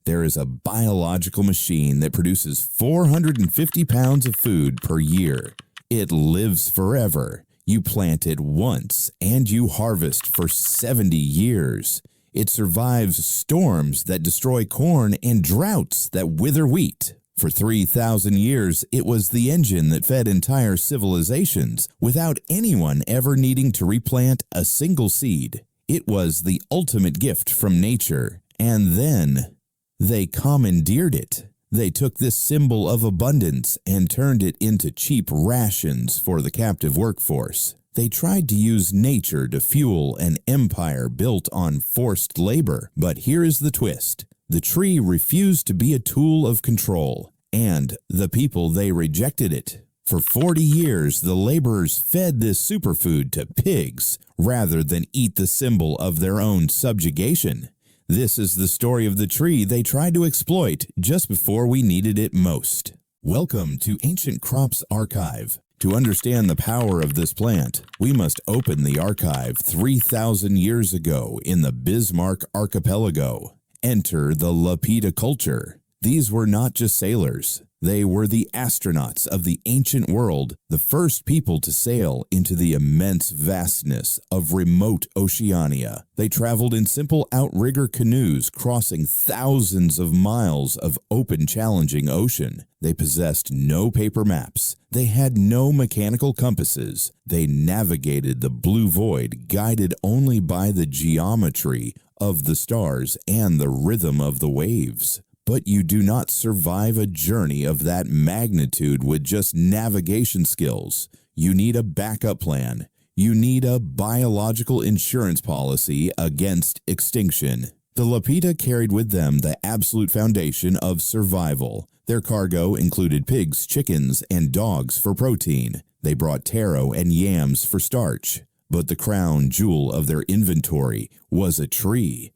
there is a biological machine that produces 450 pounds of food per year. It lives forever. You plant it once and you harvest for 70 years. It survives storms that destroy corn and droughts that wither wheat. For 3,000 years, it was the engine that fed entire civilizations without anyone ever needing to replant a single seed. It was the ultimate gift from nature, and then they commandeered it. They took this symbol of abundance and turned it into cheap rations for the captive workforce. They tried to use nature to fuel an empire built on forced labor, but here is the twist. The tree refused to be a tool of control, and the people, they rejected it. For 40 years, the laborers fed this superfood to pigs rather than eat the symbol of their own subjugation. This is the story of the tree they tried to exploit just before we needed it most. Welcome to Ancient Crops Archive. To understand the power of this plant, we must open the archive 3,000 years ago in the Bismarck Archipelago. Enter the Lapita culture. These were not just sailors. They were the astronauts of the ancient world, the first people to sail into the immense vastness of remote Oceania. They traveled in simple outrigger canoes, crossing thousands of miles of open, challenging ocean. They possessed no paper maps. They had no mechanical compasses. They navigated the blue void, guided only by the geometry of the stars and the rhythm of the waves. But you do not survive a journey of that magnitude with just navigation skills. You need a backup plan. You need a biological insurance policy against extinction. The Lapita carried with them the absolute foundation of survival. Their cargo included pigs, chickens, and dogs for protein. They brought taro and yams for starch. But the crown jewel of their inventory was a tree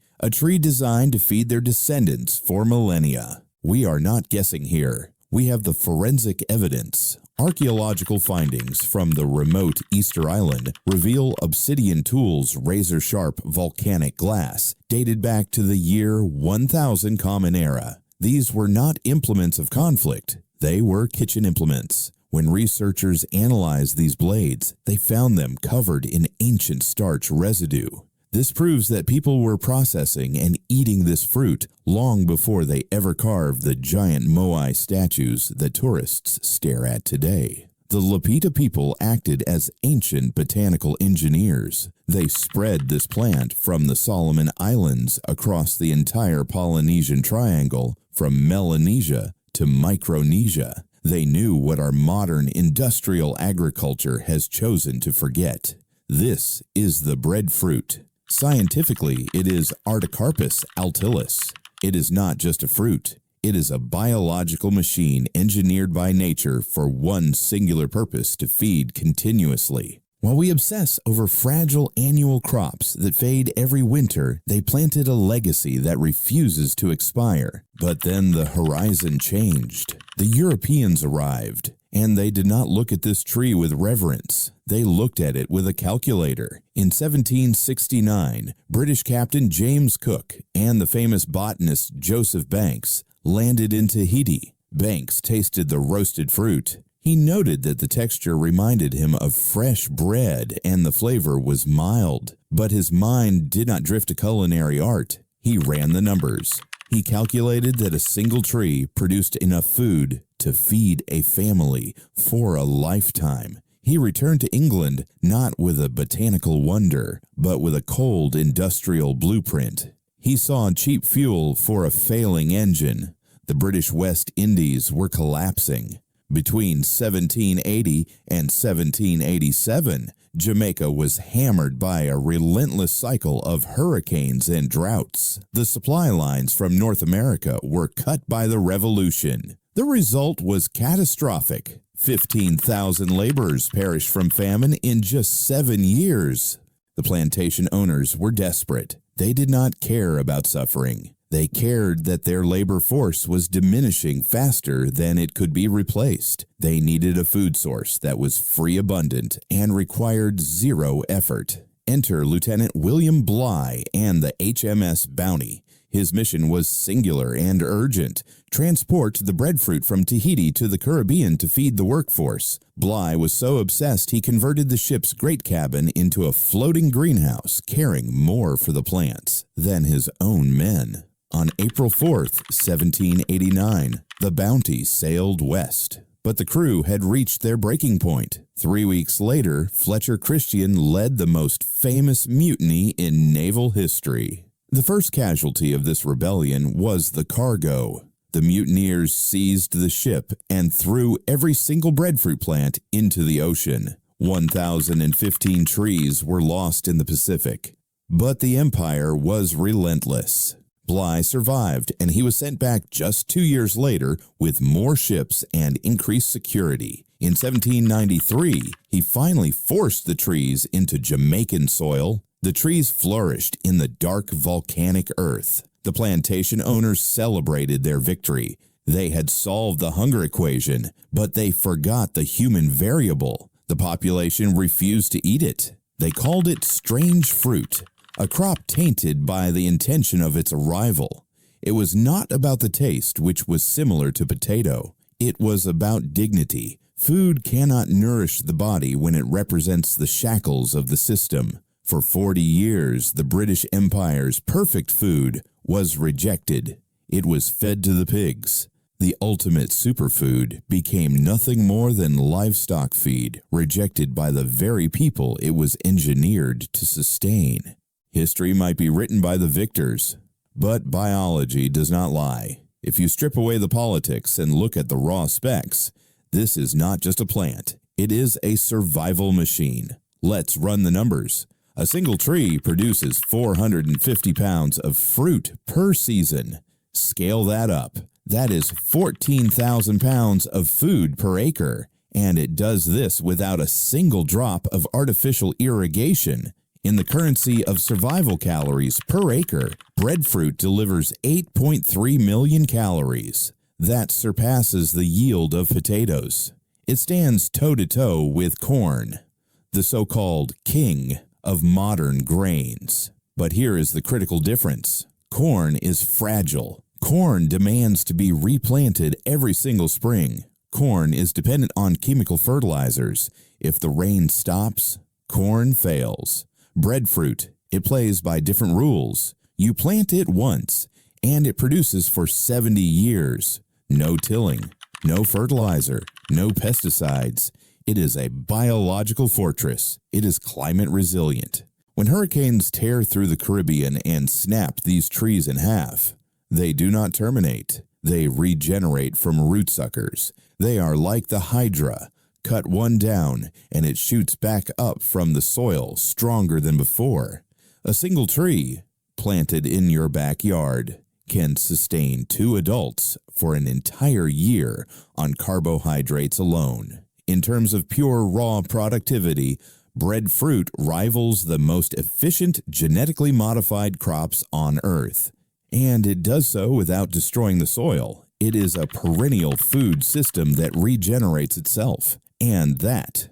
designed to feed their descendants for millennia. We are not guessing here. We have the forensic evidence. Archaeological findings from the remote Easter Island reveal obsidian tools, razor-sharp volcanic glass, dated back to the year 1000 Common Era. These were not implements of conflict. They were kitchen implements. When researchers analyzed these blades, they found them covered in ancient starch residue. This proves that people were processing and eating this fruit long before they ever carved the giant moai statues that tourists stare at today. The Lapita people acted as ancient botanical engineers. They spread this plant from the Solomon Islands across the entire Polynesian Triangle, from Melanesia to Micronesia. They knew what our modern industrial agriculture has chosen to forget. This is the breadfruit. Scientifically, it is Artocarpus altilis. It is not just a fruit. It is a biological machine engineered by nature for one singular purpose: to feed continuously. While we obsess over fragile annual crops that fade every winter, they planted a legacy that refuses to expire. But then the horizon changed. The Europeans arrived, and they did not look at this tree with reverence. They looked at it with a calculator. In 1769, British Captain James Cook and the famous botanist Joseph Banks landed in Tahiti. Banks tasted the roasted fruit. He noted that the texture reminded him of fresh bread and the flavor was mild. But his mind did not drift to culinary art. He ran the numbers. He calculated that a single tree produced enough food to feed a family for a lifetime. He returned to England not with a botanical wonder, but with a cold industrial blueprint. He saw cheap fuel for a failing engine. The British West Indies were collapsing. Between 1780 and 1787, Jamaica was hammered by a relentless cycle of hurricanes and droughts. The supply lines from North America were cut by the Revolution. The result was catastrophic. 15,000 laborers perished from famine in just 7 years. The plantation owners were desperate. They did not care about suffering. They cared that their labor force was diminishing faster than it could be replaced. They needed a food source that was free, abundant, and required zero effort. Enter Lieutenant William Bligh and the HMS Bounty. His mission was singular and urgent: transport the breadfruit from Tahiti to the Caribbean to feed the workforce. Bligh was so obsessed he converted the ship's great cabin into a floating greenhouse, caring more for the plants than his own men. On April 4th, 1789, the Bounty sailed west, but the crew had reached their breaking point. 3 weeks later, Fletcher Christian led the most famous mutiny in naval history. The first casualty of this rebellion was the cargo. The mutineers seized the ship and threw every single breadfruit plant into the ocean. 1,015 trees were lost in the Pacific. But the Empire was relentless. Bligh survived, and he was sent back just 2 years later with more ships and increased security. In 1793, he finally forced the trees into Jamaican soil. The trees flourished in the dark volcanic earth. The plantation owners celebrated their victory. They had solved the hunger equation, but they forgot the human variable. The population refused to eat it. They called it strange fruit, a crop tainted by the intention of its arrival. It was not about the taste, which was similar to potato. It was about dignity. Food cannot nourish the body when it represents the shackles of the system. For 40 years, the British Empire's perfect food was rejected. It was fed to the pigs. The ultimate superfood became nothing more than livestock feed, rejected by the very people it was engineered to sustain. History might be written by the victors, but biology does not lie. If you strip away the politics and look at the raw specs, this is not just a plant. It is a survival machine. Let's run the numbers. A single tree produces 450 pounds of fruit per season. Scale that up. That is 14,000 pounds of food per acre, and it does this without a single drop of artificial irrigation. In the currency of survival calories per acre, breadfruit delivers 8.3 million calories. That surpasses the yield of potatoes. It stands toe-to-toe with corn, the so-called king of modern grains. But here is the critical difference. Corn is fragile. Corn demands to be replanted every single spring. Corn is dependent on chemical fertilizers. If the rain stops, corn fails. Breadfruit, it plays by different rules. You plant it once, and it produces for 70 years. No tilling, no fertilizer, no pesticides. It is a biological fortress. It is climate resilient. When hurricanes tear through the Caribbean and snap these trees in half, they do not terminate. They regenerate from root suckers. They are like the Hydra. Cut one down, and it shoots back up from the soil stronger than before. A single tree, planted in your backyard, can sustain 2 adults for an entire year on carbohydrates alone. In terms of pure raw productivity, breadfruit rivals the most efficient genetically modified crops on Earth. And it does so without destroying the soil. It is a perennial food system that regenerates itself. And that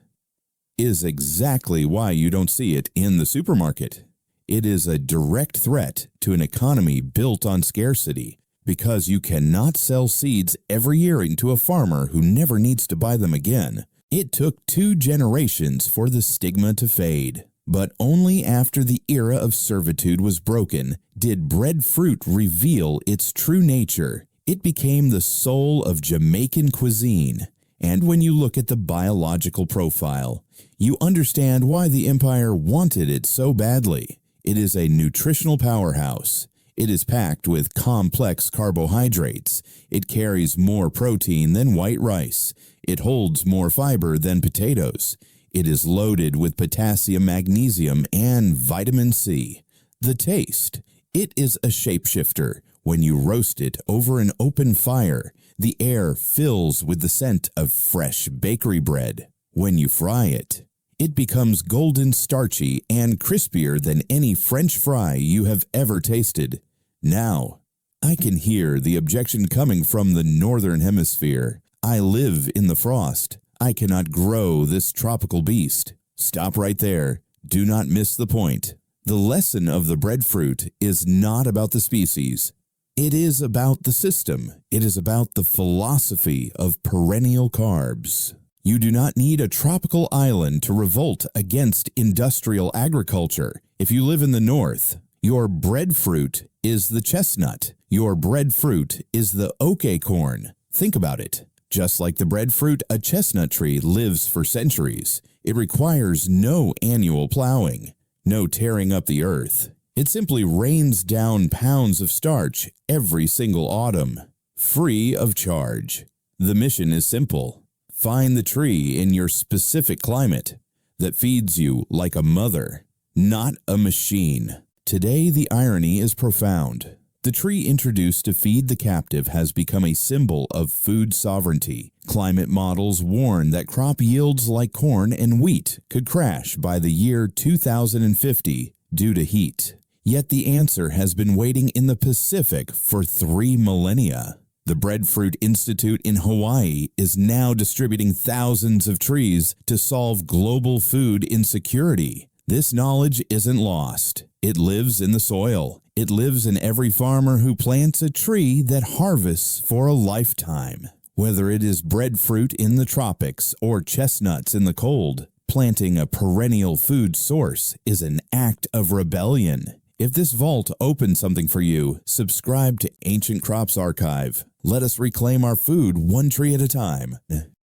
is exactly why you don't see it in the supermarket. It is a direct threat to an economy built on scarcity, because you cannot sell seeds every year into a farmer who never needs to buy them again. It took 2 generations for the stigma to fade, but only after the era of servitude was broken did breadfruit reveal its true nature. It became the soul of Jamaican cuisine. And when you look at the biological profile, you understand why the Empire wanted it so badly. It is a nutritional powerhouse. It is packed with complex carbohydrates. It carries more protein than white rice. It holds more fiber than potatoes. It is loaded with potassium, magnesium, and vitamin C. The taste. It is a shapeshifter. When you roast it over an open fire, the air fills with the scent of fresh bakery bread. When you fry it, it becomes golden, starchy, and crispier than any French fry you have ever tasted. Now, I can hear the objection coming from the northern hemisphere. I live in the frost. I cannot grow this tropical beast. Stop right there. Do not miss the point. The lesson of the breadfruit is not about the species. It is about the system. It is about the philosophy of perennial carbs. You do not need a tropical island to revolt against industrial agriculture. If you live in the north, your breadfruit is the chestnut. Your breadfruit is the oak acorn. Think about it. Just like the breadfruit, a chestnut tree lives for centuries. It requires no annual plowing, no tearing up the earth. It simply rains down pounds of starch every single autumn, free of charge. The mission is simple. Find the tree in your specific climate that feeds you like a mother, not a machine. Today, the irony is profound. The tree introduced to feed the captive has become a symbol of food sovereignty. Climate models warn that crop yields like corn and wheat could crash by the year 2050 due to heat. Yet the answer has been waiting in the Pacific for 3 millennia. The Breadfruit Institute in Hawaii is now distributing thousands of trees to solve global food insecurity. This knowledge isn't lost. It lives in the soil. It lives in every farmer who plants a tree that harvests for a lifetime. Whether it is breadfruit in the tropics or chestnuts in the cold, planting a perennial food source is an act of rebellion. If this vault opened something for you, subscribe to Ancient Crops Archive. Let us reclaim our food one tree at a time.